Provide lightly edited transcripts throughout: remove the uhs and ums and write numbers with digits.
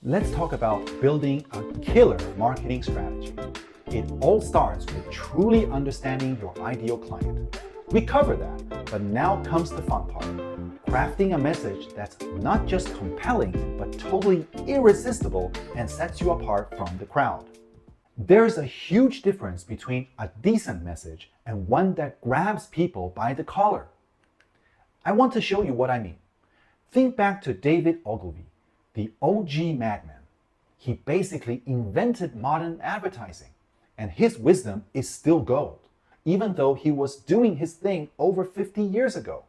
Let's talk about building a killer marketing strategy. It all starts with truly understanding your ideal client. We covered that, but now comes the fun part. Crafting a message that's not just compelling, but totally irresistible and sets you apart from the crowd. There's a huge difference between a decent message and one that grabs people by the collar. I want to show you what I mean. Think back to David Ogilvy, the OG madman. He basically invented modern advertising, and his wisdom is still gold, even though he was doing his thing over 50 years ago.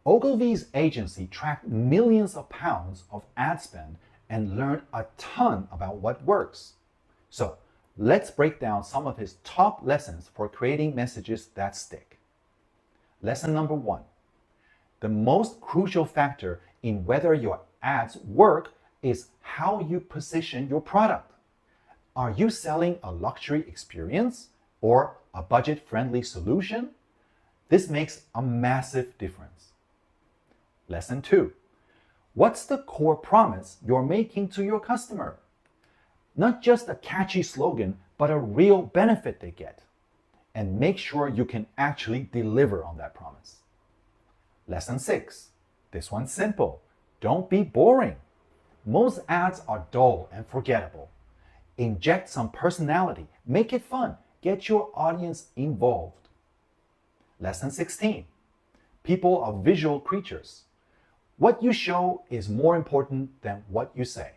Ogilvy's agency tracked millions of pounds of ad spend and learned a ton about what works. So let's break down some of his top lessons for creating messages that stick. Lesson number 1. The most crucial factor in whether your ads work is how you position your product. Are you selling a luxury experience or a budget-friendly solution? This makes a massive difference. Lesson 2. What's the core promise you're making to your customer? Not just a catchy slogan, but a real benefit they get. And make sure you can actually deliver on that promise. Lesson 6. This one's simple. Don't be boring. Most ads are dull and forgettable. Inject some personality, make it fun, get your audience involved. Lesson 16. People are visual creatures. What you show is more important than what you say.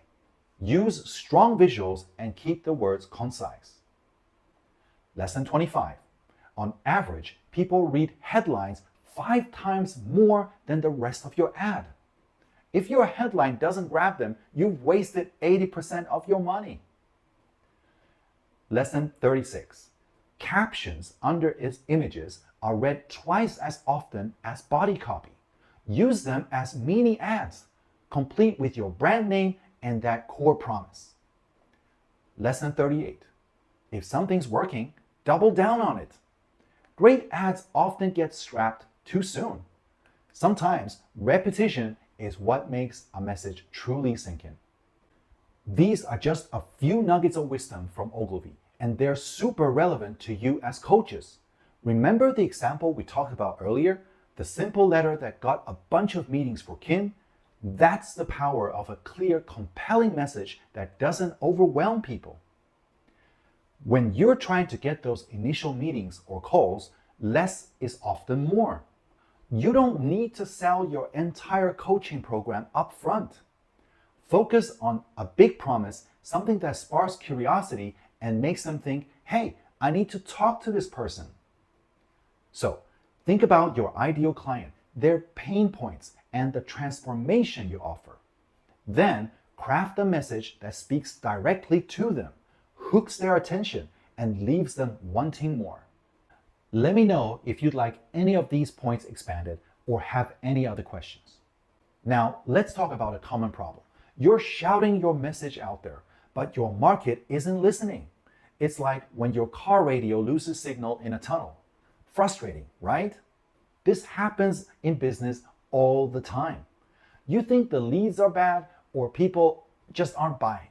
Use strong visuals and keep the words concise. Lesson 25. On average, people read headlines 5 times more than the rest of your ad. If your headline doesn't grab them, you've wasted 80% of your money. Lesson 36. Captions under its images are read twice as often as body copy. Use them as mini ads, complete with your brand name and that core promise. Lesson 38. If something's working, double down on it. Great ads often get scrapped too soon. Sometimes repetition is what makes a message truly sink in. These are just a few nuggets of wisdom from Ogilvy, and they're super relevant to you as coaches. Remember the example we talked about earlier? The simple letter that got a bunch of meetings for Kim? That's the power of a clear, compelling message that doesn't overwhelm people. When you're trying to get those initial meetings or calls, less is often more. You don't need to sell your entire coaching program up front. Focus on a big promise, something that sparks curiosity and makes them think, hey, I need to talk to this person. So, think about your ideal client, their pain points, and the transformation you offer. Then, craft a message that speaks directly to them, hooks their attention, and leaves them wanting more. Let me know if you'd like any of these points expanded or have any other questions. Now, let's talk about a common problem. You're shouting your message out there, but your market isn't listening. It's like when your car radio loses signal in a tunnel. Frustrating, right? This happens in business all the time. You think the leads are bad or people just aren't buying.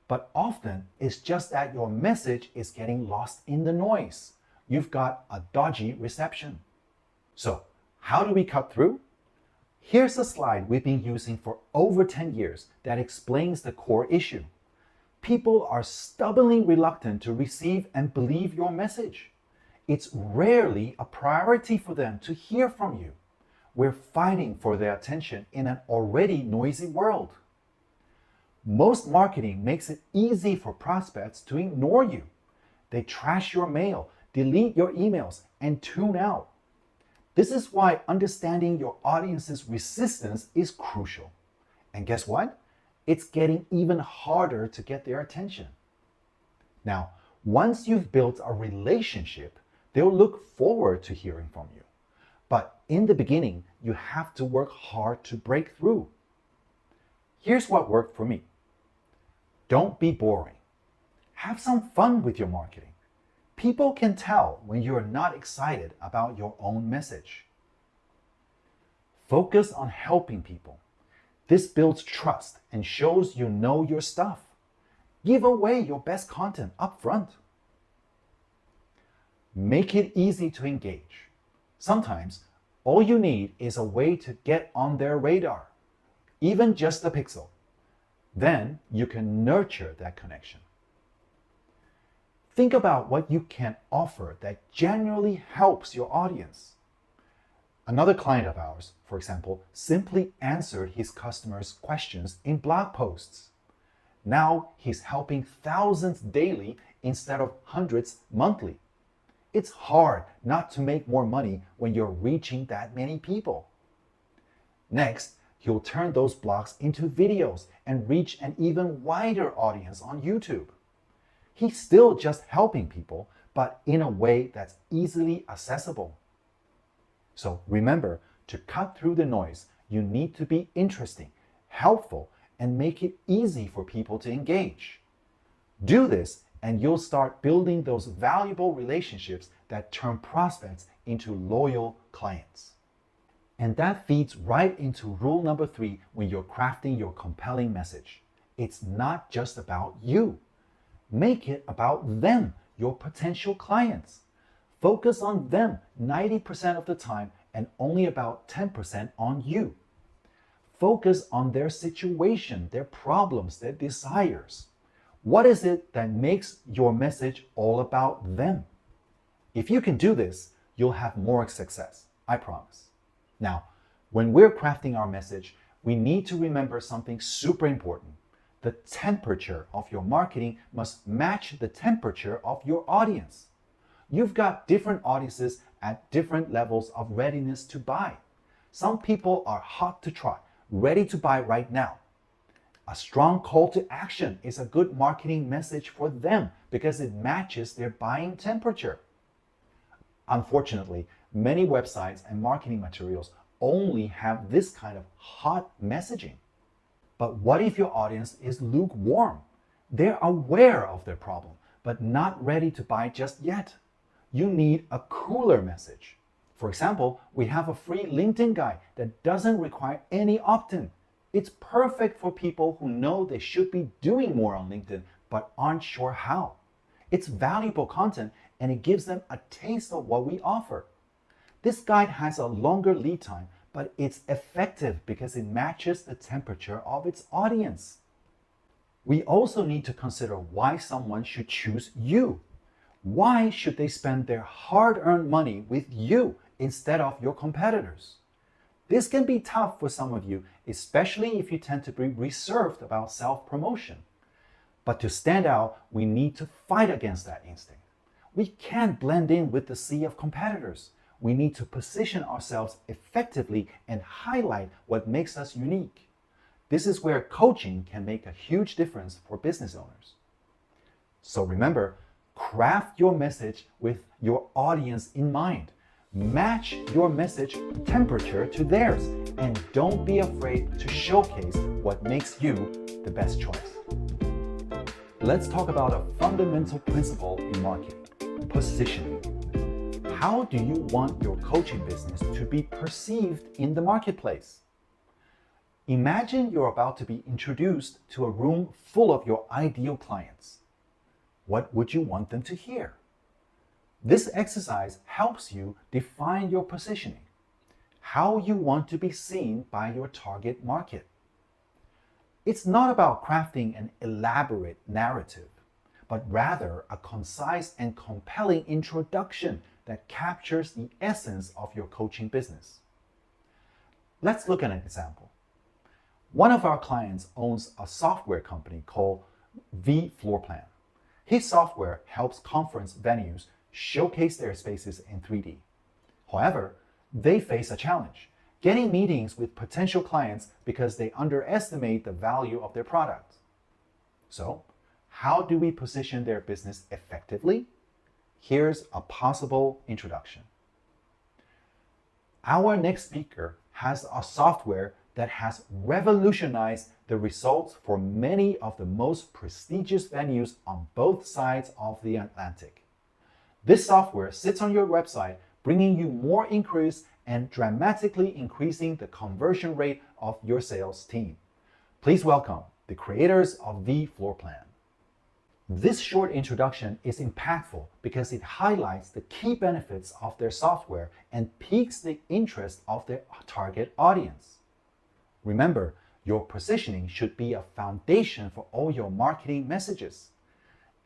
But often it's just that your message is getting lost in the noise. You've got a dodgy reception. So, how do we cut through? Here's a slide we've been using for over 10 years that explains the core issue. People are stubbornly reluctant to receive and believe your message. It's rarely a priority for them to hear from you. We're fighting for their attention in an already noisy world. Most marketing makes it easy for prospects to ignore you. They trash your mail, delete your emails, and tune out. This is why understanding your audience's resistance is crucial. And guess what? It's getting even harder to get their attention. Now, once you've built a relationship, they'll look forward to hearing from you. But in the beginning, you have to work hard to break through. Here's what worked for me. Don't be boring. Have some fun with your marketing. People can tell when you're not excited about your own message. Focus on helping people. This builds trust and shows you know your stuff. Give away your best content up front. Make it easy to engage. Sometimes all you need is a way to get on their radar, even just a pixel. Then you can nurture that connection. Think about what you can offer that genuinely helps your audience. Another client of ours, for example, simply answered his customers' questions in blog posts. Now he's helping thousands daily instead of hundreds monthly. It's hard not to make more money when you're reaching that many people. Next, he'll turn those blogs into videos and reach an even wider audience on YouTube. He's still just helping people, but in a way that's easily accessible. So remember, to cut through the noise, you need to be interesting, helpful, and make it easy for people to engage. Do this, and you'll start building those valuable relationships that turn prospects into loyal clients. And that feeds right into rule number 3 when you're crafting your compelling message. It's not just about you. Make it about them, your potential clients. Focus on them 90% of the time and only about 10% on you. Focus on their situation, their problems, their desires. What is it that makes your message all about them? If you can do this, you'll have more success, I promise. Now, when we're crafting our message, we need to remember something super important. The temperature of your marketing must match the temperature of your audience. You've got different audiences at different levels of readiness to buy. Some people are hot to try, ready to buy right now. A strong call to action is a good marketing message for them because it matches their buying temperature. Unfortunately, many websites and marketing materials only have this kind of hot messaging. But what if your audience is lukewarm? They're aware of their problem, but not ready to buy just yet. You need a cooler message. For example, we have a free LinkedIn guide that doesn't require any opt-in. It's perfect for people who know they should be doing more on LinkedIn, but aren't sure how. It's valuable content and it gives them a taste of what we offer. This guide has a longer lead time, but it's effective because it matches the temperature of its audience. We also need to consider why someone should choose you. Why should they spend their hard-earned money with you instead of your competitors? This can be tough for some of you, especially if you tend to be reserved about self-promotion. But to stand out, we need to fight against that instinct. We can't blend in with the sea of competitors. We need to position ourselves effectively and highlight what makes us unique. This is where coaching can make a huge difference for business owners. So remember, craft your message with your audience in mind. Match your message temperature to theirs, and don't be afraid to showcase what makes you the best choice. Let's talk about a fundamental principle in marketing: positioning. How do you want your coaching business to be perceived in the marketplace? Imagine you're about to be introduced to a room full of your ideal clients. What would you want them to hear? This exercise helps you define your positioning, how you want to be seen by your target market. It's not about crafting an elaborate narrative, but rather a concise and compelling introduction that captures the essence of your coaching business. Let's look at an example. One of our clients owns a software company called vFloorplan. His software helps conference venues showcase their spaces in 3D. However, they face a challenge: getting meetings with potential clients because they underestimate the value of their product. So, how do we position their business effectively? Here's a possible introduction. Our next speaker has a software that has revolutionized the results for many of the most prestigious venues on both sides of the Atlantic. This software sits on your website, bringing you more inquiries and dramatically increasing the conversion rate of your sales team. Please welcome the creators of the floor plan. This short introduction is impactful because it highlights the key benefits of their software and piques the interest of their target audience. Remember, your positioning should be a foundation for all your marketing messages.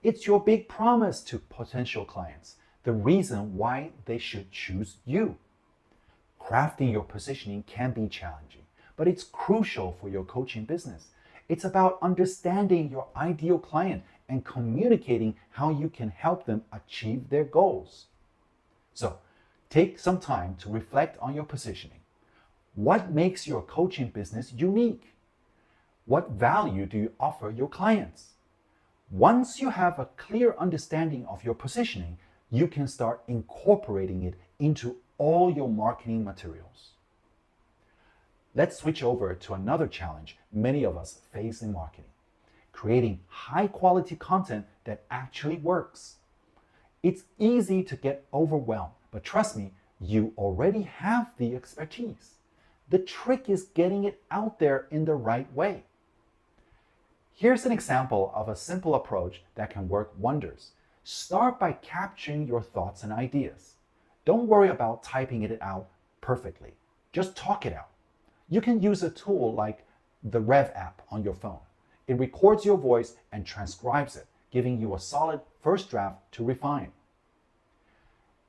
It's your big promise to potential clients, the reason why they should choose you. Crafting your positioning can be challenging, but it's crucial for your coaching business. It's about understanding your ideal client and communicating how you can help them achieve their goals. So, take some time to reflect on your positioning. What makes your coaching business unique? What value do you offer your clients? Once you have a clear understanding of your positioning, you can start incorporating it into all your marketing materials. Let's switch over to another challenge many of us face in marketing: creating high-quality content that actually works. It's easy to get overwhelmed, but trust me, you already have the expertise. The trick is getting it out there in the right way. Here's an example of a simple approach that can work wonders. Start by capturing your thoughts and ideas. Don't worry about typing it out perfectly. Just talk it out. You can use a tool like the Rev app on your phone. It records your voice and transcribes it, giving you a solid first draft to refine.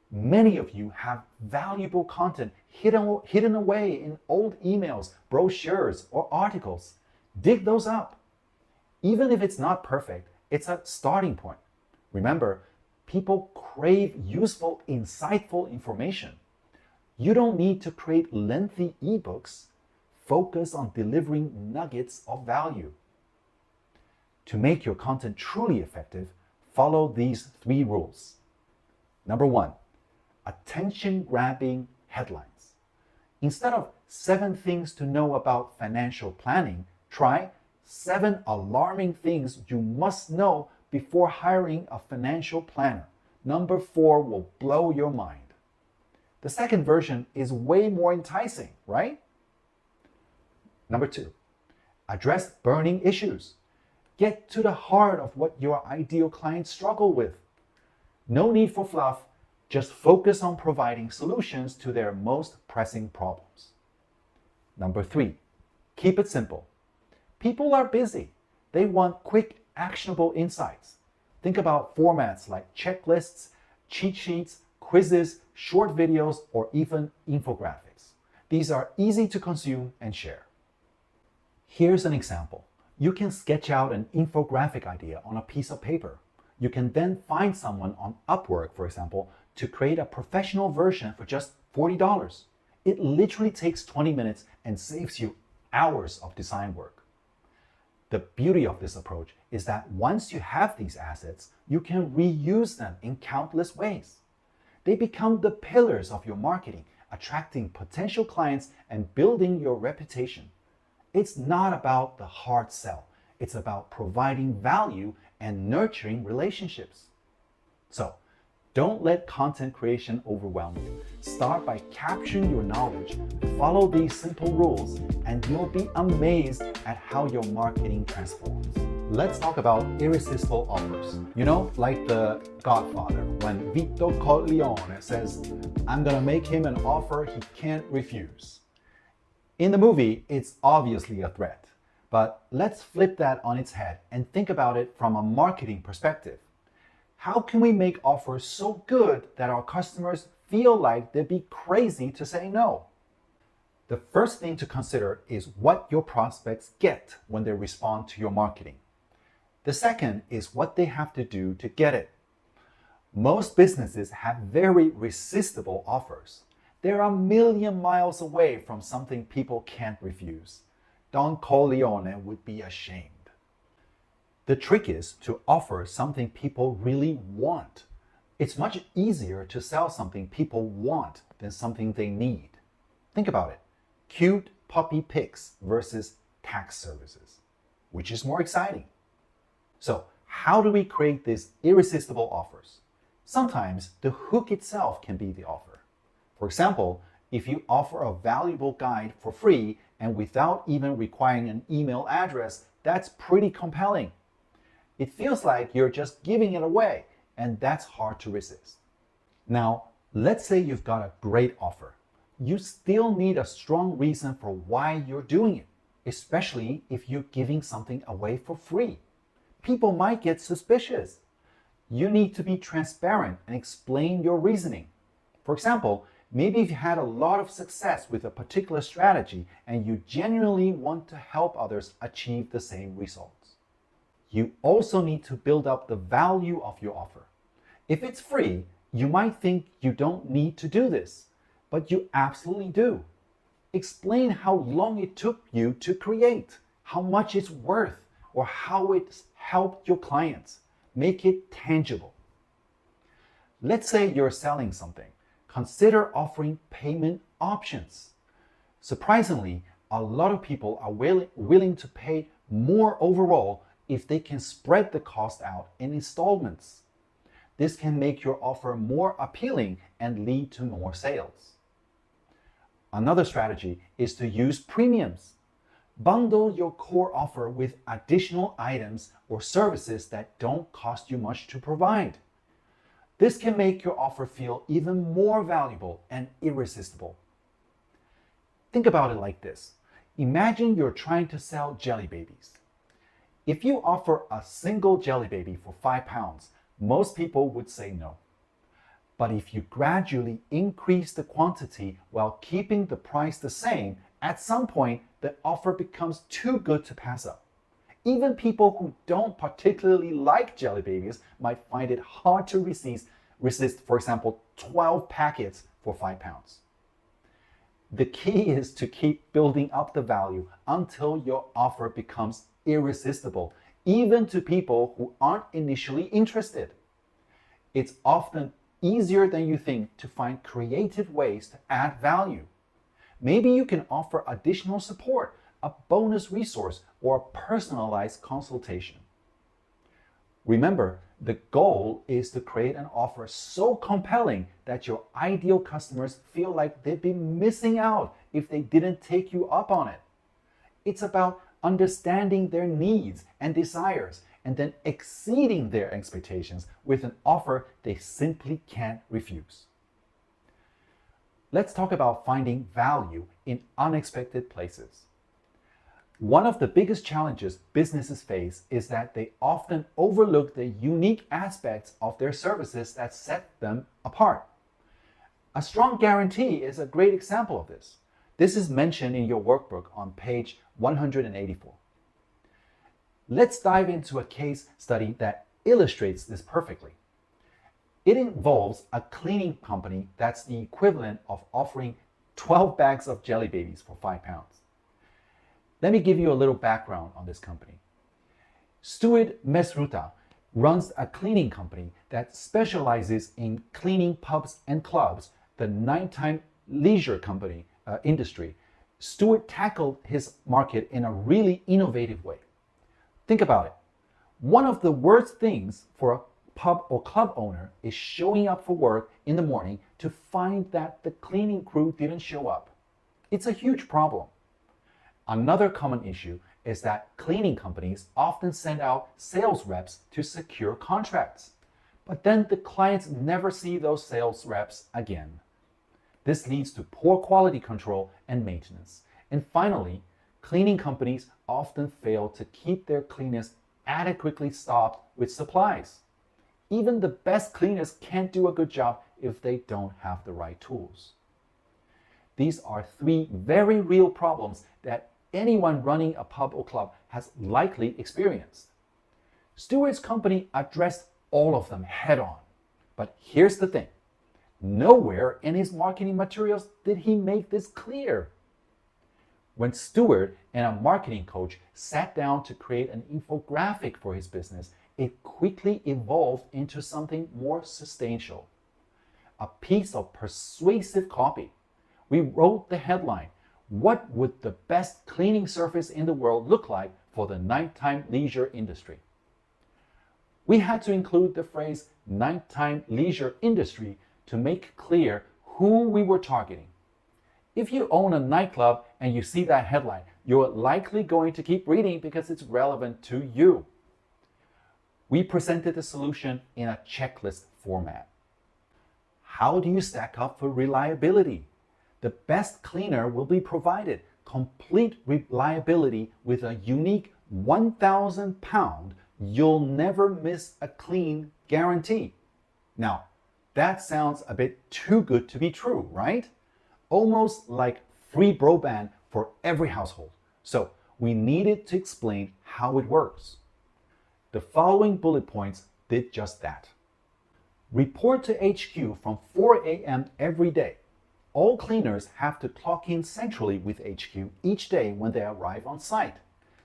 Many of you have valuable content hidden away in old emails, brochures, or articles. Dig those up. Even if it's not perfect, it's a starting point. Remember, people crave useful, insightful information. You don't need to create lengthy ebooks. Focus on delivering nuggets of value. To make your content truly effective, follow these 3 rules. Number 1, attention-grabbing headlines. Instead of 7 things to know about financial planning, try 7 alarming things you must know before hiring a financial planner. Number 4 will blow your mind. The second version is way more enticing, right? Number 2, address burning issues. Get to the heart of what your ideal clients struggle with. No need for fluff, just focus on providing solutions to their most pressing problems. Number 3, keep it simple. People are busy. They want quick, actionable insights. Think about formats like checklists, cheat sheets, quizzes, short videos, or even infographics. These are easy to consume and share. Here's an example. You can sketch out an infographic idea on a piece of paper. You can then find someone on Upwork, for example, to create a professional version for just $40. It literally takes 20 minutes and saves you hours of design work. The beauty of this approach is that once you have these assets, you can reuse them in countless ways. They become the pillars of your marketing, attracting potential clients and building your reputation. It's not about the hard sell. It's about providing value and nurturing relationships. So, don't let content creation overwhelm you. Start by capturing your knowledge, follow these simple rules, and you'll be amazed at how your marketing transforms. Let's talk about irresistible offers. You know, like the Godfather, when Don Corleone says, "I'm gonna make him an offer he can't refuse." In the movie, it's obviously a threat, but let's flip that on its head and think about it from a marketing perspective. How can we make offers so good that our customers feel like they'd be crazy to say no? The first thing to consider is what your prospects get when they respond to your marketing. The second is what they have to do to get it. Most businesses have very resistible offers. They're a million miles away from something people can't refuse. Don Corleone would be ashamed. The trick is to offer something people really want. It's much easier to sell something people want than something they need. Think about it. Cute puppy pics versus tax services. Which is more exciting? So, how do we create these irresistible offers? Sometimes the hook itself can be the offer. For example, If you offer a valuable guide for free and without even requiring an email address, that's pretty compelling. It feels like you're just giving it away, and that's hard to resist. Now, let's say you've got a great offer. You still need a strong reason for why you're doing it, especially if you're giving something away for free. People might get suspicious. You need to be transparent and explain your reasoning. For example, maybe you've had a lot of success with a particular strategy and you genuinely want to help others achieve the same results. You also need to build up the value of your offer. If it's free, you might think you don't need to do this, but you absolutely do. Explain how long it took you to create, how much it's worth, or how it's helped your clients. Make it tangible. Let's say you're selling something. Consider offering payment options. Surprisingly, a lot of people are willing to pay more overall if they can spread the cost out in installments. This can make your offer more appealing and lead to more sales. Another strategy is to use premiums. Bundle your core offer with additional items or services that don't cost you much to provide. This can make your offer feel even more valuable and irresistible. Think about it like this. Imagine you're trying to sell jelly babies. If you offer a single jelly baby for £5, most people would say no. But if you gradually increase the quantity while keeping the price the same, at some point the offer becomes too good to pass up. Even people who don't particularly like jelly babies might find it hard to resist, for example, 12 packets for £5. The key is to keep building up the value until your offer becomes irresistible, even to people who aren't initially interested. It's often easier than you think to find creative ways to add value. Maybe you can offer additional support, a bonus resource, or a personalized consultation. Remember, the goal is to create an offer so compelling that your ideal customers feel like they'd be missing out if they didn't take you up on it. It's about understanding their needs and desires and then exceeding their expectations with an offer they simply can't refuse. Let's talk about finding value in unexpected places. One of the biggest challenges businesses face is that they often overlook the unique aspects of their services that set them apart. A strong guarantee is a great example of this. This is mentioned in your workbook on page 184. Let's dive into a case study that illustrates this perfectly. It involves a cleaning company that's the equivalent of offering 12 bags of jelly babies for £5. Let me give you a little background on this company. Stuart Mesruta runs a cleaning company that specializes in cleaning pubs and clubs, the nighttime leisure company industry. Stuart tackled his market in a really innovative way. Think about it. One of the worst things for a pub or club owner is showing up for work in the morning to find that the cleaning crew didn't show up. It's a huge problem. Another common issue is that cleaning companies often send out sales reps to secure contracts, but then the clients never see those sales reps again. This leads to poor quality control and maintenance. And finally, cleaning companies often fail to keep their cleaners adequately stocked with supplies. Even the best cleaners can't do a good job if they don't have the right tools. These are three very real problems that anyone running a pub or club has likely experienced. Stuart's company addressed all of them head on. But here's the thing. Nowhere in his marketing materials did he make this clear. When Stuart and a marketing coach sat down to create an infographic for his business, it quickly evolved into something more substantial. A piece of persuasive copy. We wrote the headline, "What would the best cleaning service in the world look like for the nighttime leisure industry?" We had to include the phrase nighttime leisure industry to make clear who we were targeting. If you own a nightclub and you see that headline, you're likely going to keep reading because it's relevant to you. We presented the solution in a checklist format. How do you stack up for reliability? The best cleaner will be provided, complete reliability with a unique 1,000 pound, you'll never miss a clean guarantee. Now, that sounds a bit too good to be true, right? Almost like free broadband for every household. So we needed to explain how it works. The following bullet points did just that. Report to HQ from 4 a.m. every day. All cleaners have to clock in centrally with HQ each day when they arrive on site.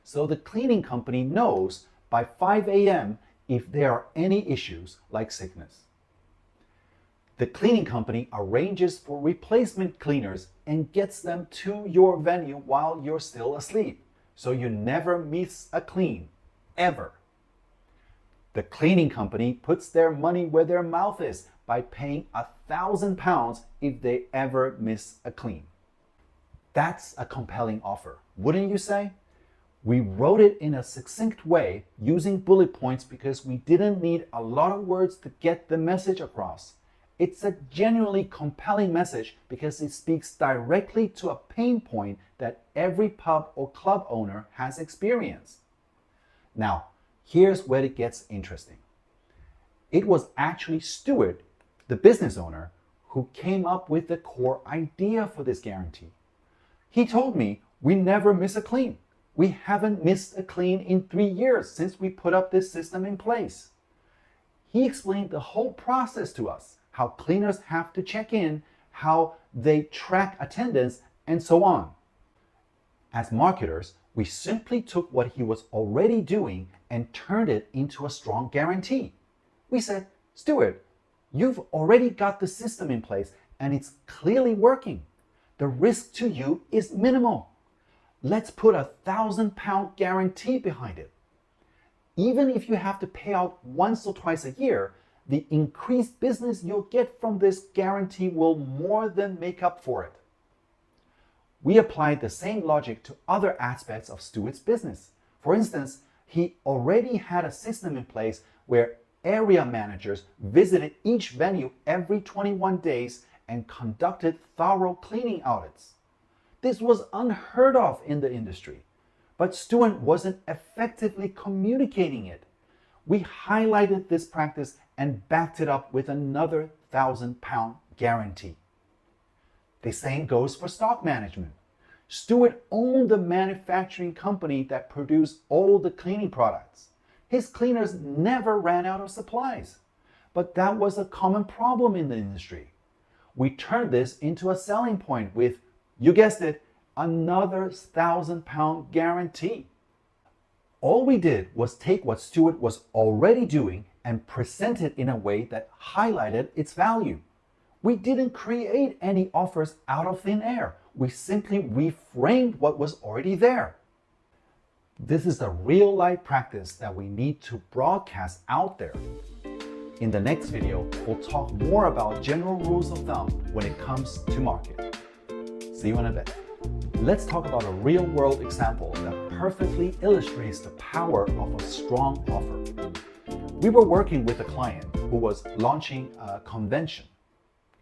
So the cleaning company knows by 5 a.m. if there are any issues like sickness. The cleaning company arranges for replacement cleaners and gets them to your venue while you're still asleep, so you never miss a clean, ever. The cleaning company puts their money where their mouth is by paying 1,000 pounds if they ever miss a clean. That's a compelling offer, wouldn't you say? We wrote it in a succinct way using bullet points because we didn't need a lot of words to get the message across. It's a genuinely compelling message because it speaks directly to a pain point that every pub or club owner has experienced. Now, here's where it gets interesting. It was actually Stuart, the business owner, who came up with the core idea for this guarantee. He told me, we never miss a clean. We haven't missed a clean in 3 years since we put up this system in place. He explained the whole process to us, how cleaners have to check in, how they track attendance, and so on. As marketers, we simply took what he was already doing and turned it into a strong guarantee. We said, Stuart, you've already got the system in place and it's clearly working. The risk to you is minimal. Let's put 1,000 pound guarantee behind it. Even if you have to pay out once or twice a year, the increased business you'll get from this guarantee will more than make up for it. We applied the same logic to other aspects of Stuart's business. For instance, he already had a system in place where area managers visited each venue every 21 days and conducted thorough cleaning audits. This was unheard of in the industry, but Stuart wasn't effectively communicating it. We highlighted this practice and backed it up with another 1,000 pound guarantee. The same goes for stock management. Stuart owned the manufacturing company that produced all the cleaning products. His cleaners never ran out of supplies, but that was a common problem in the industry. We turned this into a selling point with, you guessed it, another 1,000 pound guarantee. All we did was take what Stuart was already doing and present it in a way that highlighted its value. We didn't create any offers out of thin air. We simply reframed what was already there. This is a real-life practice that we need to broadcast out there. In the next video, we'll talk more about general rules of thumb when it comes to marketing. See you in a bit. Let's talk about a real-world example that perfectly illustrates the power of a strong offer. We were working with a client who was launching a convention.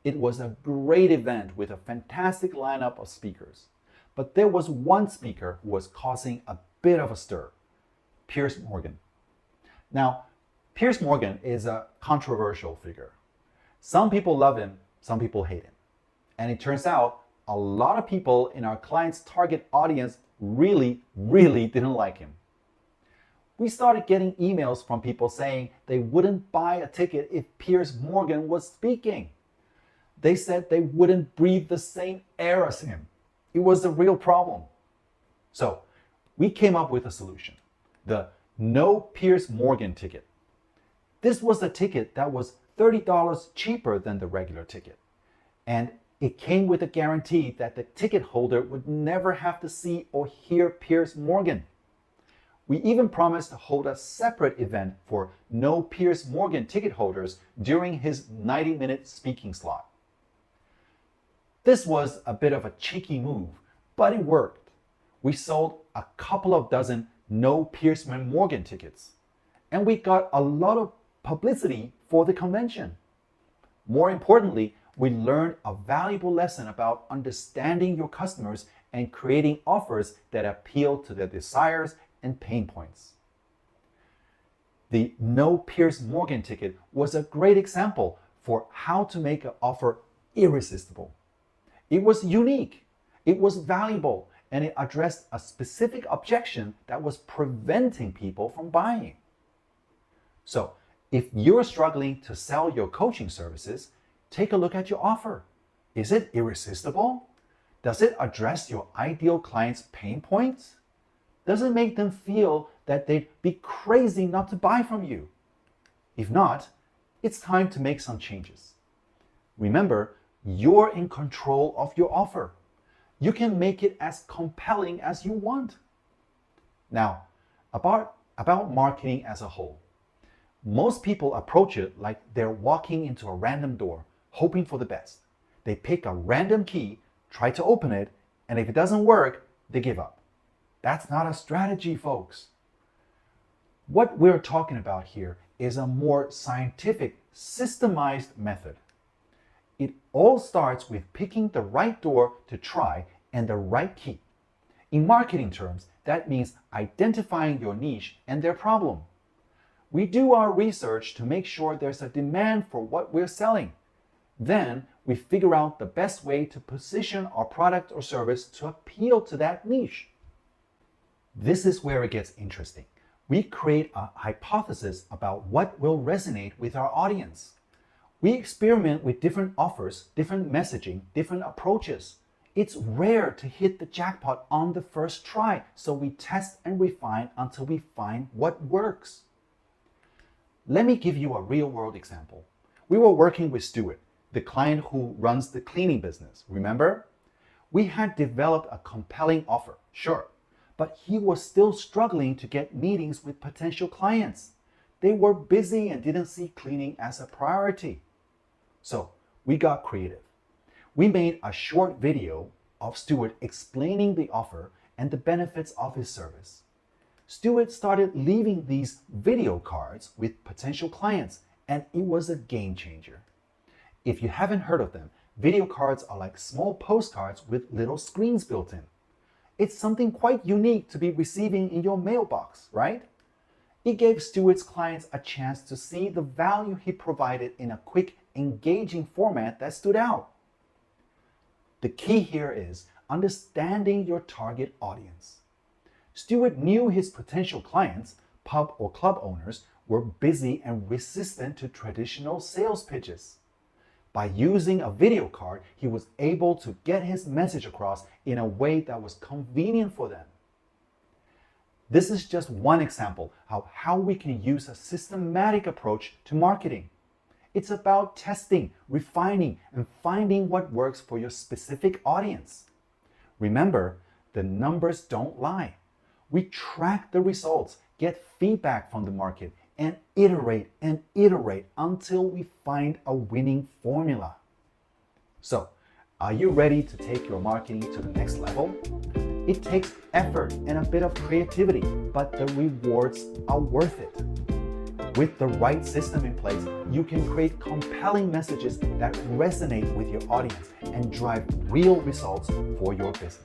It was a great event with a fantastic lineup of speakers. But there was one speaker who was causing a bit of a stir, Piers Morgan. Now, Piers Morgan is a controversial figure. Some people love him, some people hate him. And it turns out a lot of people in our client's target audience really didn't like him. We started getting emails from people saying they wouldn't buy a ticket if Piers Morgan was speaking. They said they wouldn't breathe the same air as him. It was a real problem. So we came up with a solution, the No Piers Morgan ticket. This was a ticket that was $30 cheaper than the regular ticket. And it came with a guarantee that the ticket holder would never have to see or hear Piers Morgan. We even promised to hold a separate event for No Piers Morgan ticket holders during his 90-minute speaking slot. This was a bit of a cheeky move, but it worked. We sold a couple of dozen no Pierceman Morgan tickets, and we got a lot of publicity for the convention. More importantly, we learned a valuable lesson about understanding your customers and creating offers that appeal to their desires and pain points. The No Pierce Morgan ticket was a great example for how to make an offer irresistible. It was unique, it was valuable, and it addressed a specific objection that was preventing people from buying. So, if you're struggling to sell your coaching services, take a look at your offer. Is it irresistible? Does it address your ideal client's pain points? Does it make them feel that they'd be crazy not to buy from you? If not, it's time to make some changes. Remember, you're in control of your offer. You can make it as compelling as you want. Now, about marketing as a whole. Most people approach it like they're walking into a random door, hoping for the best. They pick a random key, try to open it, and if it doesn't work, they give up. That's not a strategy, folks. What we're talking about here is a more scientific, systemized method. It all starts with picking the right door to try and the right key. In marketing terms, that means identifying your niche and their problem. We do our research to make sure there's a demand for what we're selling. Then we figure out the best way to position our product or service to appeal to that niche. This is where it gets interesting. We create a hypothesis about what will resonate with our audience. We experiment with different offers, different messaging, different approaches. It's rare to hit the jackpot on the first try, so we test and refine until we find what works. Let me give you a real-world example. We were working with Stuart, the client who runs the cleaning business, remember? We had developed a compelling offer, sure, but he was still struggling to get meetings with potential clients. They were busy and didn't see cleaning as a priority. So we got creative. We made a short video of Stuart explaining the offer and the benefits of his service. Stuart started leaving these video cards with potential clients, and it was a game changer. If you haven't heard of them, video cards are like small postcards with little screens built in. It's something quite unique to be receiving in your mailbox, right? It gave Stuart's clients a chance to see the value he provided in a quick, engaging format that stood out. The key here is understanding your target audience. Stuart knew his potential clients, pub or club owners, were busy and resistant to traditional sales pitches. By using a video card, he was able to get his message across in a way that was convenient for them. This is just one example of how we can use a systematic approach to marketing. It's about testing, refining, and finding what works for your specific audience. Remember, the numbers don't lie. We track the results, get feedback from the market, and iterate until we find a winning formula. So, are you ready to take your marketing to the next level? It takes effort and a bit of creativity, but the rewards are worth it. With the right system in place, you can create compelling messages that resonate with your audience and drive real results for your business.